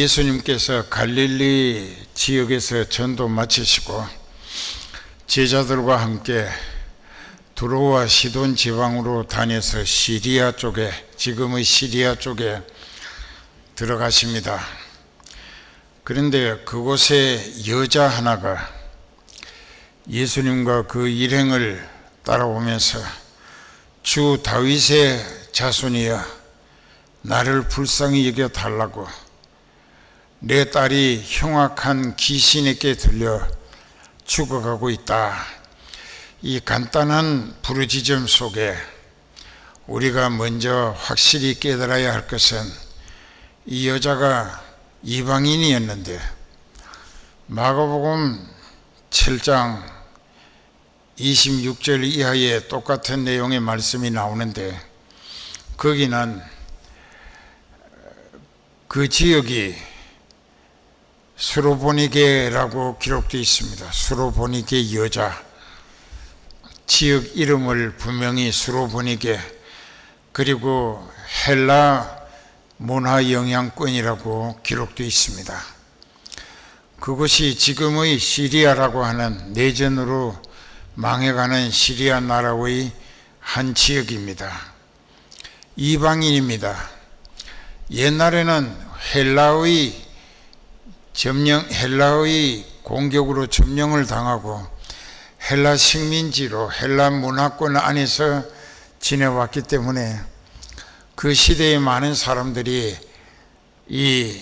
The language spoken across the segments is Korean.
예수님께서 갈릴리 지역에서 전도 마치시고 제자들과 함께 두로와 시돈 지방으로 다녀서 시리아 쪽에, 지금의 시리아 쪽에 들어가십니다. 그런데 그곳에 여자 하나가 예수님과 그 일행을 따라오면서 주 다윗의 자손이여 나를 불쌍히 여겨 달라고, 내 딸이 흉악한 귀신에게 들려 죽어가고 있다. 이 간단한 부르짖음 속에 우리가 먼저 확실히 깨달아야 할 것은 이 여자가 이방인이었는데, 마가복음 7장 26절 이하에 똑같은 내용의 말씀이 나오는데, 거기는 그 지역이 수로보니게라고 기록되어 있습니다. 수로보니게 여자, 지역 이름을 분명히 수로보니게, 그리고 헬라 문화 영향권이라고 기록되어 있습니다. 그것이 지금의 시리아라고 하는 내전으로 망해가는 시리아 나라의 한 지역입니다. 이방인입니다. 옛날에는 헬라의 공격으로 점령을 당하고 헬라 식민지로 헬라 문화권 안에서 지내왔기 때문에 그 시대에 많은 사람들이 이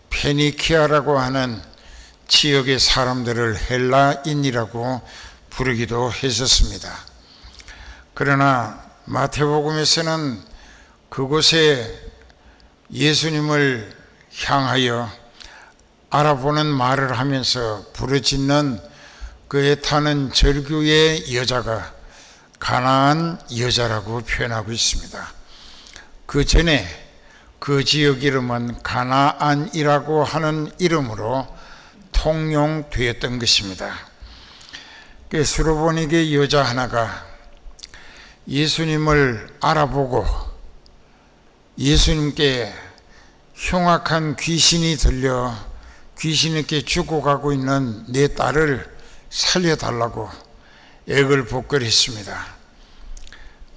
페니키아라고 하는 지역의 사람들을 헬라인이라고 부르기도 했었습니다. 그러나 마태복음에서는 그곳에 예수님을 향하여 알아보는 말을 하면서 부르짖는 그 애타는 절규의 여자가 가나안 여자라고 표현하고 있습니다. 그 전에 그 지역 이름은 가나안이라고 하는 이름으로 통용되었던 것입니다. 수로보니게 여자 하나가 예수님을 알아보고 예수님께 흉악한 귀신이 들려 귀신에게 죽어가고 있는 내 딸을 살려달라고 애걸 복걸했습니다.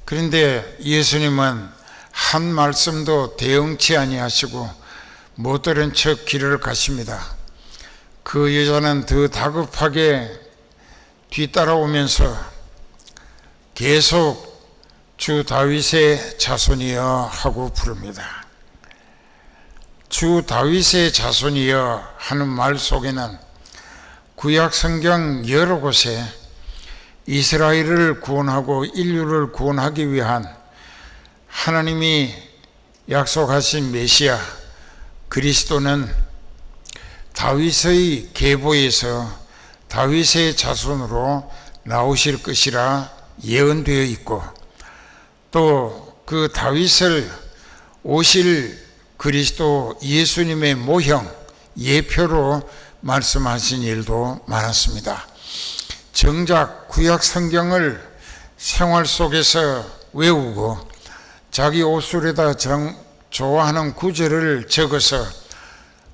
그런데 예수님은 한 말씀도 대응치 아니하시고 못 들은 척 길을 가십니다. 그 여자는 더 다급하게 뒤따라오면서 계속 주 다윗의 자손이여 하고 부릅니다. 주 다윗의 자손이여 하는 말 속에는 구약 성경 여러 곳에 이스라엘을 구원하고 인류를 구원하기 위한 하나님이 약속하신 메시아 그리스도는 다윗의 계보에서 다윗의 자손으로 나오실 것이라 예언되어 있고, 또 그 다윗을 오실 그리스도 예수님의 모형, 예표로 말씀하신 일도 많았습니다. 정작 구약 성경을 생활 속에서 외우고 자기 옷술에다 좋아하는 구절을 적어서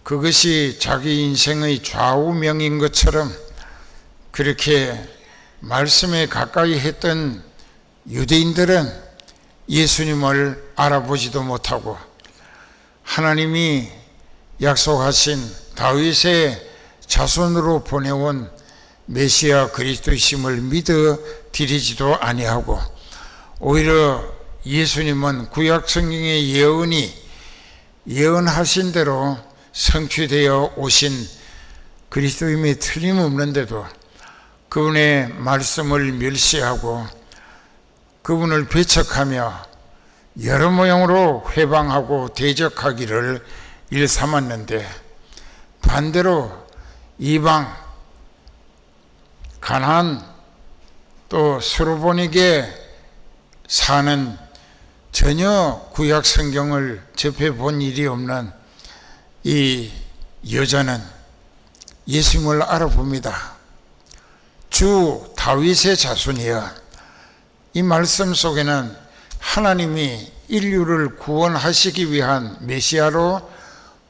그것이 자기 인생의 좌우명인 것처럼 그렇게 말씀에 가까이 했던 유대인들은 예수님을 알아보지도 못하고 하나님이 약속하신 다윗의 자손으로 보내온 메시아 그리스도이심을 믿어 드리지도 아니하고, 오히려 예수님은 구약 성경의 예언하신 대로 성취되어 오신 그리스도임이 틀림없는데도 그분의 말씀을 멸시하고 그분을 배척하며 여러 모양으로 회방하고 대적하기를 일삼았는데, 반대로 이방, 가나안, 또 수로보니게 사는 전혀 구약 성경을 접해본 일이 없는 이 여자는 예수님을 알아봅니다. 주 다윗의 자손이여, 이 말씀 속에는 하나님이 인류를 구원하시기 위한 메시아로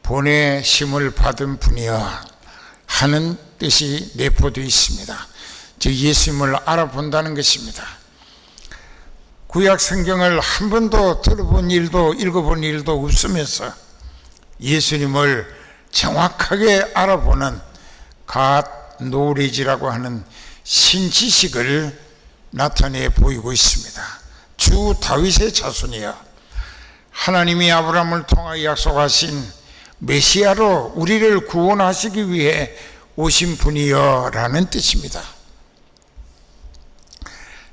보내심을 받은 분이여 하는 뜻이 내포되어 있습니다. 즉 예수님을 알아본다는 것입니다. 구약 성경을 한 번도 들어본 일도 읽어본 일도 없으면서 예수님을 정확하게 알아보는 갓 노리지라고 하는 신지식을 나타내 보이고 있습니다. 주 다윗의 자손이여 하나님이 아브라함을 통하여 약속하신 메시아로 우리를 구원하시기 위해 오신 분이여 라는 뜻입니다.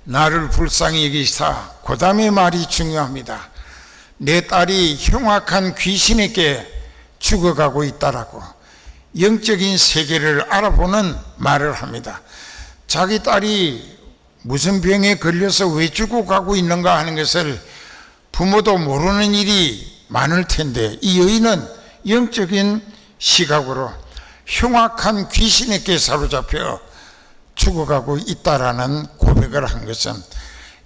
나를 불쌍히 여기사, 그 다음의 말이 중요합니다. 내 딸이 흉악한 귀신에게 죽어가고 있다라고 영적인 세계를 알아보는 말을 합니다. 자기 딸이 무슨 병에 걸려서 왜 죽어가고 있는가 하는 것을 부모도 모르는 일이 많을 텐데 이 여인은 영적인 시각으로 흉악한 귀신에게 사로잡혀 죽어가고 있다라는 고백을 한 것은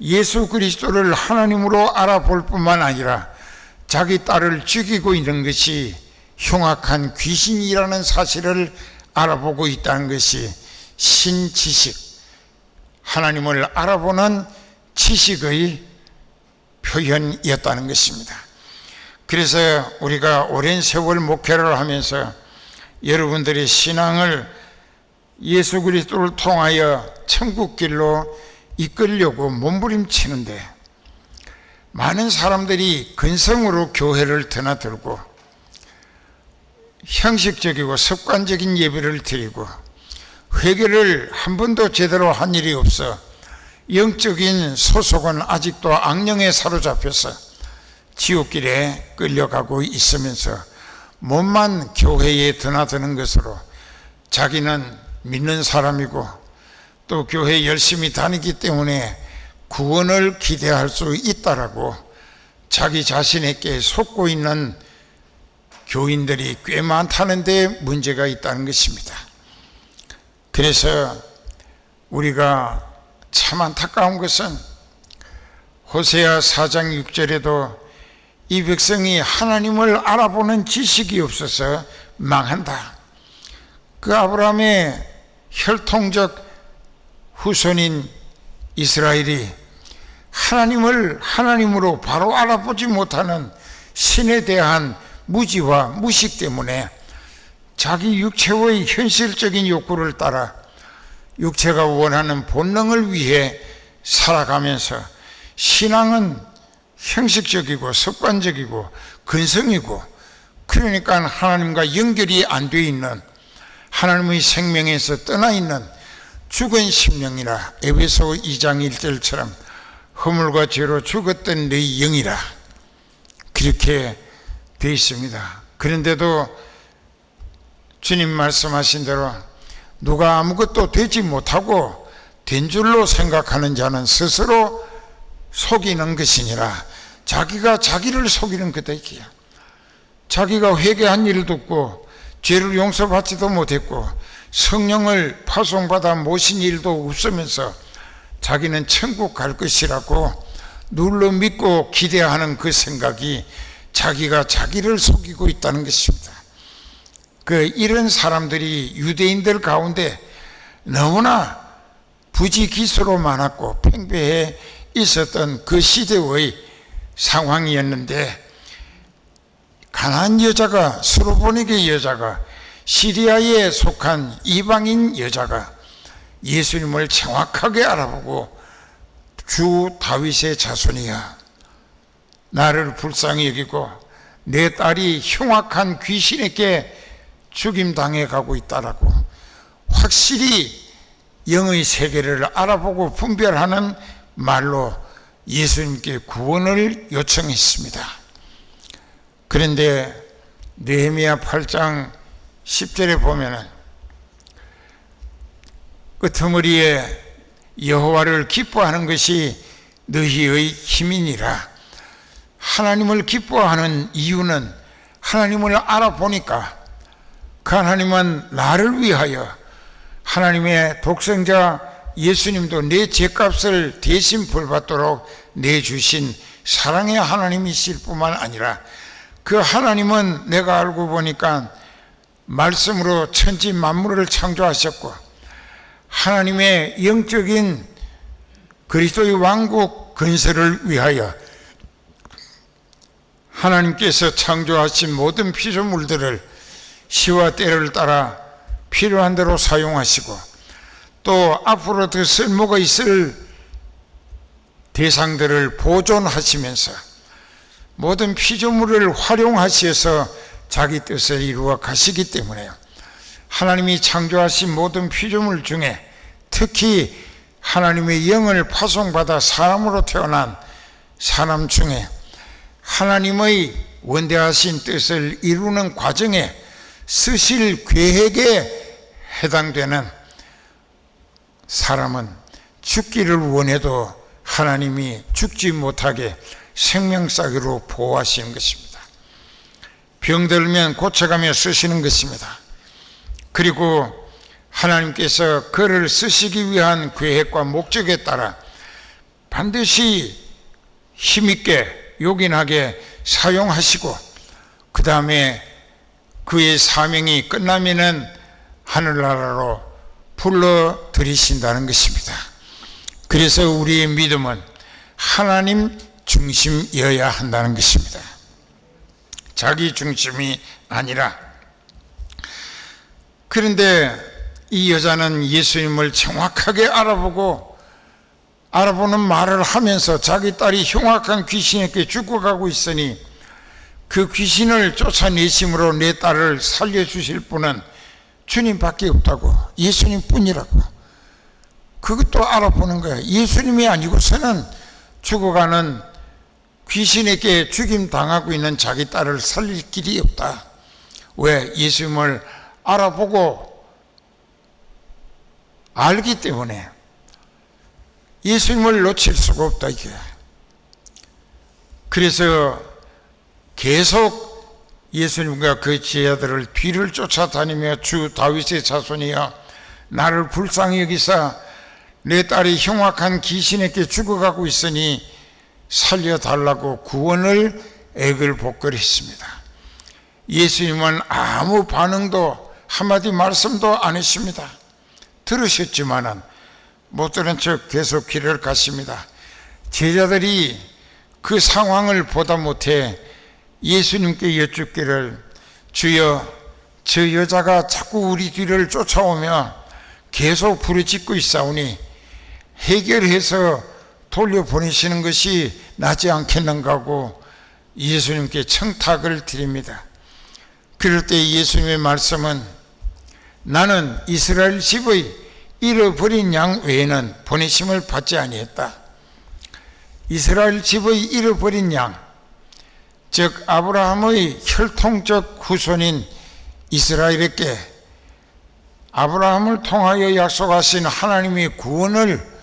예수 그리스도를 하나님으로 알아볼 뿐만 아니라 자기 딸을 죽이고 있는 것이 흉악한 귀신이라는 사실을 알아보고 있다는 것이 신지식, 하나님을 알아보는 지식의 표현이었다는 것입니다. 그래서 우리가 오랜 세월 목회를 하면서 여러분들의 신앙을 예수 그리스도를 통하여 천국길로 이끌려고 몸부림치는데 많은 사람들이 근성으로 교회를 드나들고 형식적이고 습관적인 예배를 드리고 회개를 한 번도 제대로 한 일이 없어 영적인 소속은 아직도 악령에 사로잡혀서 지옥길에 끌려가고 있으면서 몸만 교회에 드나드는 것으로 자기는 믿는 사람이고 또 교회 열심히 다니기 때문에 구원을 기대할 수 있다라고 자기 자신에게 속고 있는 교인들이 꽤 많다는 데 문제가 있다는 것입니다. 그래서 우리가 참 안타까운 것은 호세아 4장 6절에도 이 백성이 하나님을 알아보는 지식이 없어서 망한다. 그 아브라함의 혈통적 후손인 이스라엘이 하나님을 하나님으로 바로 알아보지 못하는 신에 대한 무지와 무식 때문에 자기 육체의 현실적인 욕구를 따라 육체가 원하는 본능을 위해 살아가면서 신앙은 형식적이고 습관적이고 근성이고 그러니까 하나님과 연결이 안 돼 있는 하나님의 생명에서 떠나 있는 죽은 심령이라 에베소 2장 1절처럼 허물과 죄로 죽었던 너희 영이라 그렇게 되어 있습니다. 그런데도 주님 말씀하신 대로 누가 아무것도 되지 못하고 된 줄로 생각하는 자는 스스로 속이는 것이니라. 자기가 자기를 속이는 거다 이게야. 자기가 회개한 일도 없고 죄를 용서받지도 못했고 성령을 파송받아 모신 일도 없으면서 자기는 천국 갈 것이라고 눌러 믿고 기대하는 그 생각이 자기가 자기를 속이고 있다는 것입니다. 이런 사람들이 유대인들 가운데 너무나 부지기수로 많았고 팽배해 있었던 그 시대의 상황이었는데 가나안 여자가 수로보니게 여자가 시리아에 속한 이방인 여자가 예수님을 정확하게 알아보고 주 다윗의 자손이야 나를 불쌍히 여기고 내 딸이 흉악한 귀신에게 죽임당해 가고 있다라고 확실히 영의 세계를 알아보고 분별하는 말로 예수님께 구원을 요청했습니다. 그런데 느헤미야 8장 10절에 보면은 끄트머리에 여호와를 기뻐하는 것이 너희의 힘이니라. 하나님을 기뻐하는 이유는 하나님을 알아보니까 그 하나님은 나를 위하여 하나님의 독생자 예수님도 내 죄값을 대신 벌받도록 내주신 사랑의 하나님이실 뿐만 아니라 그 하나님은 내가 알고 보니까 말씀으로 천지 만물을 창조하셨고 하나님의 영적인 그리스도의 왕국 건설을 위하여 하나님께서 창조하신 모든 피조물들을 시와 때를 따라 필요한 대로 사용하시고 또 앞으로 더 쓸모가 있을 대상들을 보존하시면서 모든 피조물을 활용하셔서 자기 뜻을 이루어 가시기 때문에 하나님이 창조하신 모든 피조물 중에 특히 하나님의 영을 파송받아 사람으로 태어난 사람 중에 하나님의 원대하신 뜻을 이루는 과정에 쓰실 계획에 해당되는 사람은 죽기를 원해도 하나님이 죽지 못하게 생명싸기로 보호하시는 것입니다. 병들면 고쳐가며 쓰시는 것입니다. 그리고 하나님께서 그를 쓰시기 위한 계획과 목적에 따라 반드시 힘있게 요긴하게 사용하시고 그 다음에 그의 사명이 끝나면은 하늘나라로 불러들이신다는 것입니다. 그래서 우리의 믿음은 하나님 중심이어야 한다는 것입니다. 자기 중심이 아니라. 그런데 이 여자는 예수님을 정확하게 알아보는 말을 하면서 자기 딸이 흉악한 귀신에게 죽어가고 있으니 그 귀신을 쫓아내심으로 내 딸을 살려주실 분은 주님밖에 없다고, 예수님 뿐이라고. 그것도 알아보는 거야. 예수님이 아니고서는 죽어가는 귀신에게 죽임당하고 있는 자기 딸을 살릴 길이 없다. 왜? 예수님을 알아보고 알기 때문에 예수님을 놓칠 수가 없다 이게. 그래서 계속 예수님과 그 제자들을 뒤를 쫓아다니며 주 다윗의 자손이여 나를 불쌍히 여기사 내 딸이 흉악한 귀신에게 죽어가고 있으니 살려달라고 구원을 애걸복걸했습니다. 예수님은 아무 반응도 한마디 말씀도 안 했습니다. 들으셨지만은 못 들은 척 계속 길을 갔습니다. 제자들이 그 상황을 보다 못해 예수님께 여쭙기를 주여 저 여자가 자꾸 우리 뒤를 쫓아오며 계속 부르짖고 있사오니 해결해서 돌려보내시는 것이 낫지 않겠는가 하고 예수님께 청탁을 드립니다. 그럴 때 예수님의 말씀은 나는 이스라엘 집의 잃어버린 양 외에는 보내심을 받지 아니했다. 이스라엘 집의 잃어버린 양, 즉 아브라함의 혈통적 후손인 이스라엘에게 아브라함을 통하여 약속하신 하나님의 구원을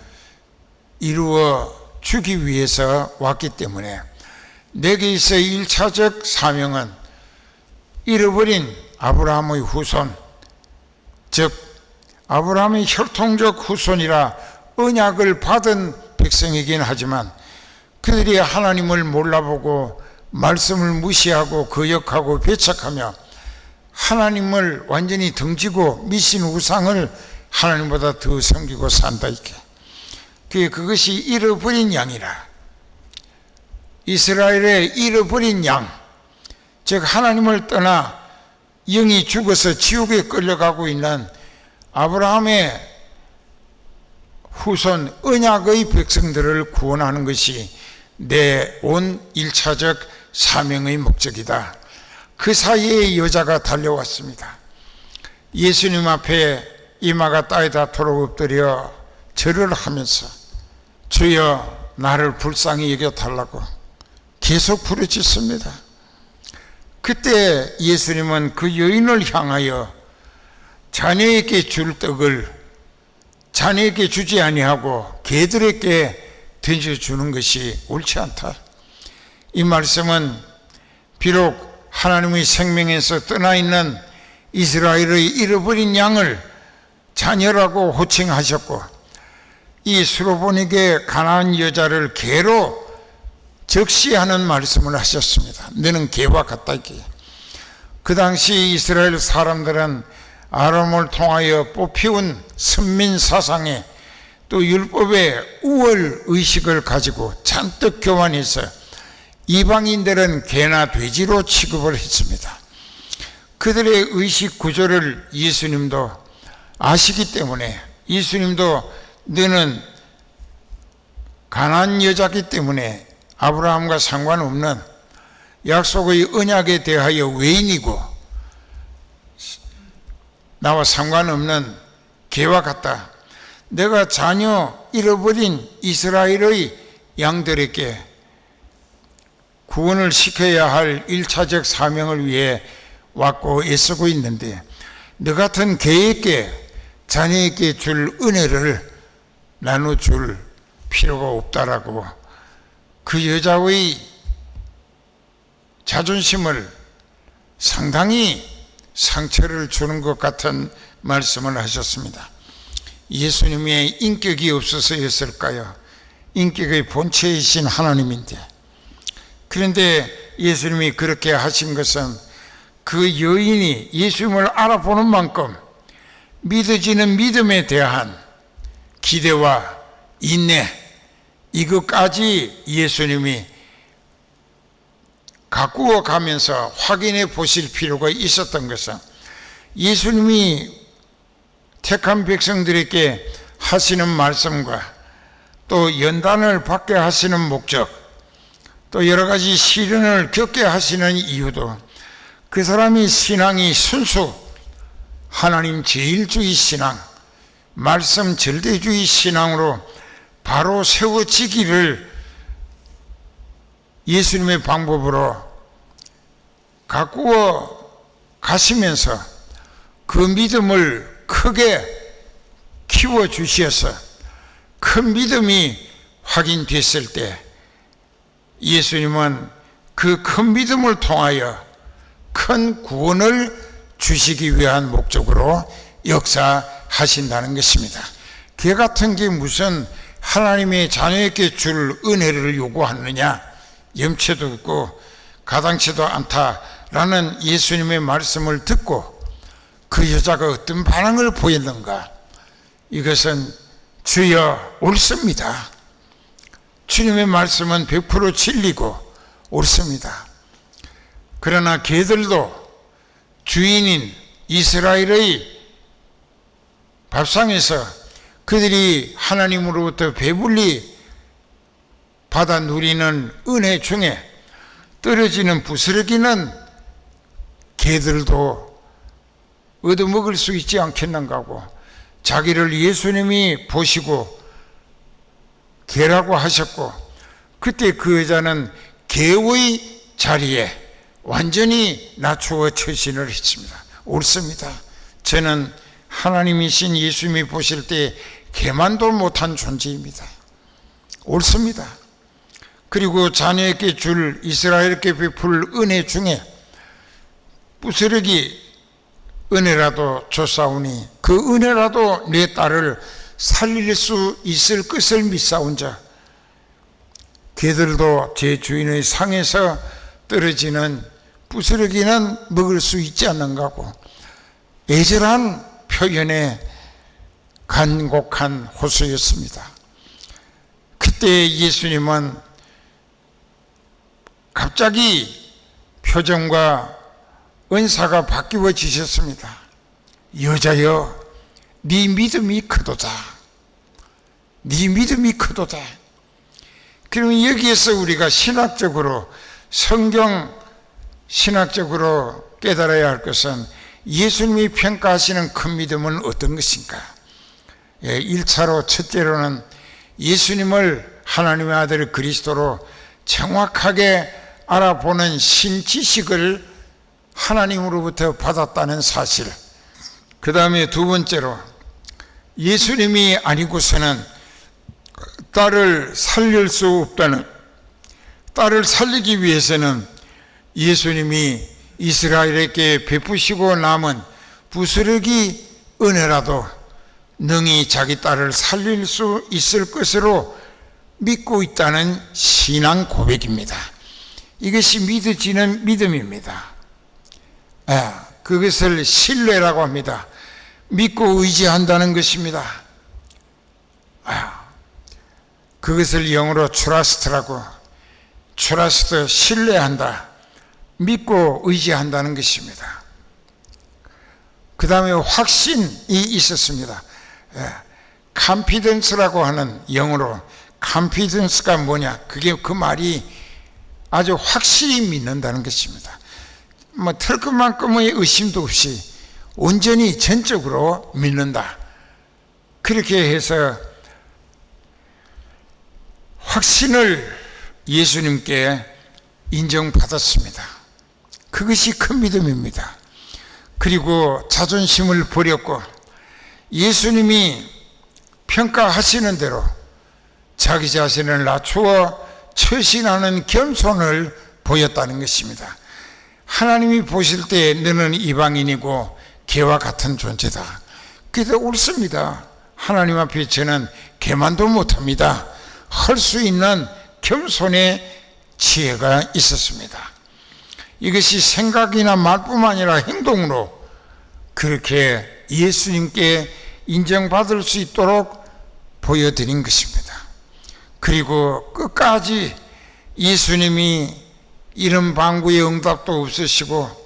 이루어 주기 위해서 왔기 때문에 내게 있어 1차적 사명은 잃어버린 아브라함의 후손, 즉 아브라함의 혈통적 후손이라 언약을 받은 백성이긴 하지만 그들이 하나님을 몰라보고 말씀을 무시하고 거역하고 배척하며 하나님을 완전히 등지고 미신 우상을 하나님보다 더 섬기고 산다 이렇게. 그것이 잃어버린 양이라. 이스라엘의 잃어버린 양, 즉 하나님을 떠나 영이 죽어서 지옥에 끌려가고 있는 아브라함의 후손 언약의 백성들을 구원하는 것이 내 온 1차적 사명의 목적이다. 그 사이에 여자가 달려왔습니다. 예수님 앞에 이마가 땅에 닿도록 엎드려 절을 하면서 주여 나를 불쌍히 여겨달라고 계속 부르짖습니다. 그때 예수님은 그 여인을 향하여 자녀에게 줄 떡을 자녀에게 주지 아니하고 개들에게 던져주는 것이 옳지 않다. 이 말씀은 비록 하나님의 생명에서 떠나 있는 이스라엘의 잃어버린 양을 자녀라고 호칭하셨고 이 수로보니게 가나안 여자를 개로 적시하는 말씀을 하셨습니다. 너는 개와 같다. 그 당시 이스라엘 사람들은 아람을 통하여 뽑히운 선민 사상에 또 율법의 우월 의식을 가지고 잔뜩 교만해서 이방인들은 개나 돼지로 취급을 했습니다. 그들의 의식 구조를 예수님도 아시기 때문에, 예수님도 너는 가난한 여자이기 때문에 아브라함과 상관없는 약속의 언약에 대하여 외인이고 나와 상관없는 개와 같다. 내가 자녀 잃어버린 이스라엘의 양들에게 구원을 시켜야 할 1차적 사명을 위해 왔고 애쓰고 있는데 너 같은 개에게 자녀에게 줄 은혜를 나눠줄 필요가 없다라고 그 여자의 자존심을 상당히 상처를 주는 것 같은 말씀을 하셨습니다. 예수님의 인격이 없어서였을까요? 인격의 본체이신 하나님인데, 그런데 예수님이 그렇게 하신 것은 그 여인이 예수님을 알아보는 만큼 믿어지는 믿음에 대한 기대와 인내, 이것까지 예수님이 가꾸어 가면서 확인해 보실 필요가 있었던 것은 예수님이 택한 백성들에게 하시는 말씀과 또 연단을 받게 하시는 목적, 또 여러 가지 시련을 겪게 하시는 이유도 그 사람이 신앙이 순수 하나님 제일주의 신앙, 말씀 절대주의 신앙으로 바로 세워지기를 예수님의 방법으로 가꾸어 가시면서 그 믿음을 크게 키워주셔서 큰 믿음이 확인됐을 때 예수님은 그 큰 믿음을 통하여 큰 구원을 주시기 위한 목적으로 역사하신다는 것입니다. 개 같은 게 무슨 하나님의 자녀에게 줄 은혜를 요구하느냐, 염치도 없고 가당치도 않다라는 예수님의 말씀을 듣고 그 여자가 어떤 반응을 보였는가? 이것은 주여 옳습니다. 주님의 말씀은 100% 진리고 옳습니다. 그러나 개들도 주인인 이스라엘의 밥상에서 그들이 하나님으로부터 배불리 받아 누리는 은혜 중에 떨어지는 부스러기는 개들도 얻어먹을 수 있지 않겠는가 하고 자기를 예수님이 보시고 개라고 하셨고 그때 그 여자는 개의 자리에 완전히 낮추어 처신을 했습니다. 옳습니다. 저는 하나님이신 예수님이 보실 때 개만도 못한 존재입니다. 옳습니다. 그리고 자녀에게 줄 이스라엘에게 베풀 은혜 중에 부스러기 은혜라도 줬사오니 그 은혜라도 내 딸을 살릴 수 있을 것을 믿사온자 개들도 제 주인의 상에서 떨어지는 부스러기는 먹을 수 있지 않는가 하고 애절한 표현에 간곡한 호소였습니다. 그때 예수님은 갑자기 표정과 은사가 바뀌어지셨습니다. 여자여, 네 믿음이 크도다. 네 믿음이 크도다. 그러면 여기에서 우리가 신학적으로 성경 신학적으로 깨달아야 할 것은 예수님이 평가하시는 큰 믿음은 어떤 것인가? 1차로 첫째로는 예수님을 하나님의 아들 그리스도로 정확하게 알아보는 신지식을 하나님으로부터 받았다는 사실. 그 다음에 두 번째로 예수님이 아니고서는 딸을 살릴 수 없다는, 딸을 살리기 위해서는 예수님이 이스라엘에게 베푸시고 남은 부스러기 은혜라도 능히 자기 딸을 살릴 수 있을 것으로 믿고 있다는 신앙 고백입니다. 이것이 믿어지는 믿음입니다. 그것을 신뢰라고 합니다. 믿고 의지한다는 것입니다. 그것을 영어로 트러스트라고, 트러스트, 신뢰한다, 믿고 의지한다는 것입니다. 그 다음에 확신이 있었습니다. confidence라고 하는, 영어로 confidence가 뭐냐, 그게 그 말이 아주 확실히 믿는다는 것입니다. 뭐 털끝만큼의 의심도 없이 온전히 전적으로 믿는다, 그렇게 해서 확신을 예수님께 인정받았습니다. 그것이 큰 믿음입니다. 그리고 자존심을 버렸고 예수님이 평가하시는 대로 자기 자신을 낮추어 처신하는 겸손을 보였다는 것입니다. 하나님이 보실 때 너는 이방인이고 개와 같은 존재다, 그래도 옳습니다. 하나님 앞에 저는 개만도 못합니다. 할 수 있는 겸손의 지혜가 있었습니다. 이것이 생각이나 말뿐만 아니라 행동으로 그렇게 예수님께 인정받을 수 있도록 보여드린 것입니다. 그리고 끝까지 예수님이 이런 방구의 응답도 없으시고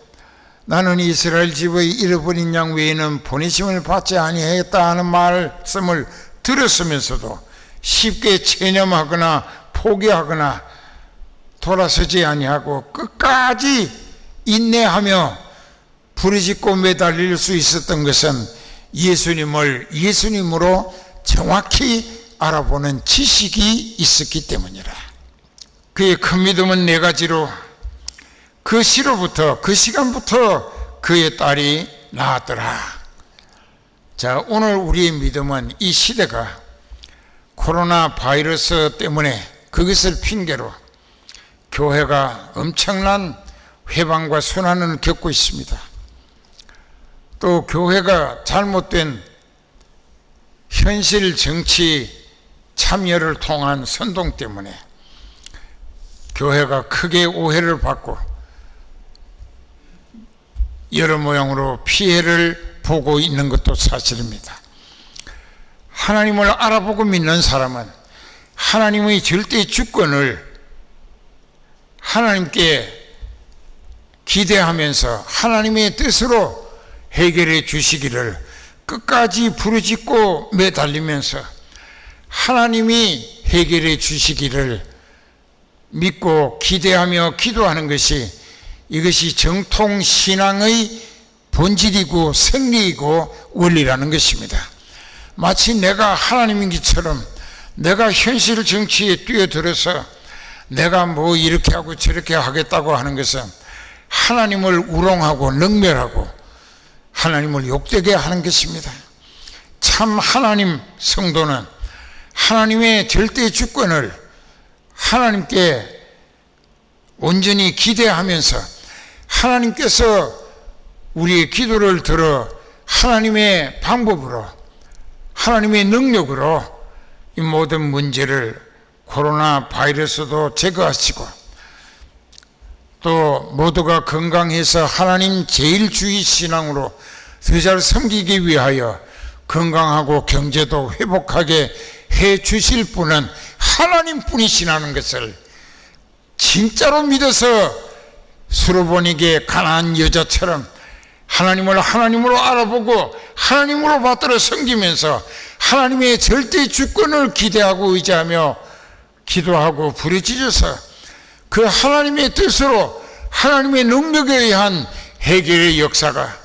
나는 이스라엘 집의 잃어버린 양 외에는 보내심을 받지 아니하였다 하는 말씀을 들었으면서도 쉽게 체념하거나 포기하거나 돌아서지 아니하고 끝까지 인내하며 부르짖고 매달릴 수 있었던 것은 예수님을 예수님으로 정확히 알아보는 지식이 있었기 때문이라. 그의 큰 믿음은 네 가지로, 그 시로부터, 그 시간부터 그의 딸이 나았더라. 자, 오늘 우리의 믿음은 이 시대가 코로나 바이러스 때문에 그것을 핑계로 교회가 엄청난 회방과 순환을 겪고 있습니다. 또 교회가 잘못된 현실 정치 참여를 통한 선동 때문에 교회가 크게 오해를 받고 여러 모양으로 피해를 보고 있는 것도 사실입니다. 하나님을 알아보고 믿는 사람은 하나님의 절대 주권을 하나님께 기대하면서 하나님의 뜻으로 해결해 주시기를 끝까지 부르짖고 매달리면서 하나님이 해결해 주시기를 믿고 기대하며 기도하는 것이, 이것이 정통 신앙의 본질이고 생리이고 원리라는 것입니다. 마치 내가 하나님인 것처럼 내가 현실 정치에 뛰어들어서 내가 뭐 이렇게 하고 저렇게 하겠다고 하는 것은 하나님을 우롱하고 능멸하고 하나님을 욕되게 하는 것입니다. 참 하나님 성도는 하나님의 절대 주권을 하나님께 온전히 기대하면서 하나님께서 우리의 기도를 들어 하나님의 방법으로, 하나님의 능력으로 이 모든 문제를, 코로나 바이러스도 제거하시고 또 모두가 건강해서 하나님 제일주의 신앙으로 더 잘 섬기기 위하여 건강하고 경제도 회복하게 해 주실 분은 하나님뿐이시라는 것을 진짜로 믿어서 수로보니게 가난한 여자처럼 하나님을 하나님으로 알아보고 하나님으로 받들어 섬기면서 하나님의 절대 주권을 기대하고 의지하며 기도하고 부르짖어서 그 하나님의 뜻으로 하나님의 능력에 의한 해결의 역사가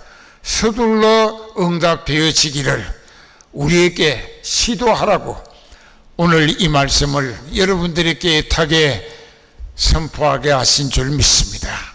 서둘러 응답되어지기를 우리에게 시도하라고 오늘 이 말씀을 여러분들에게 애타게 선포하게 하신 줄 믿습니다.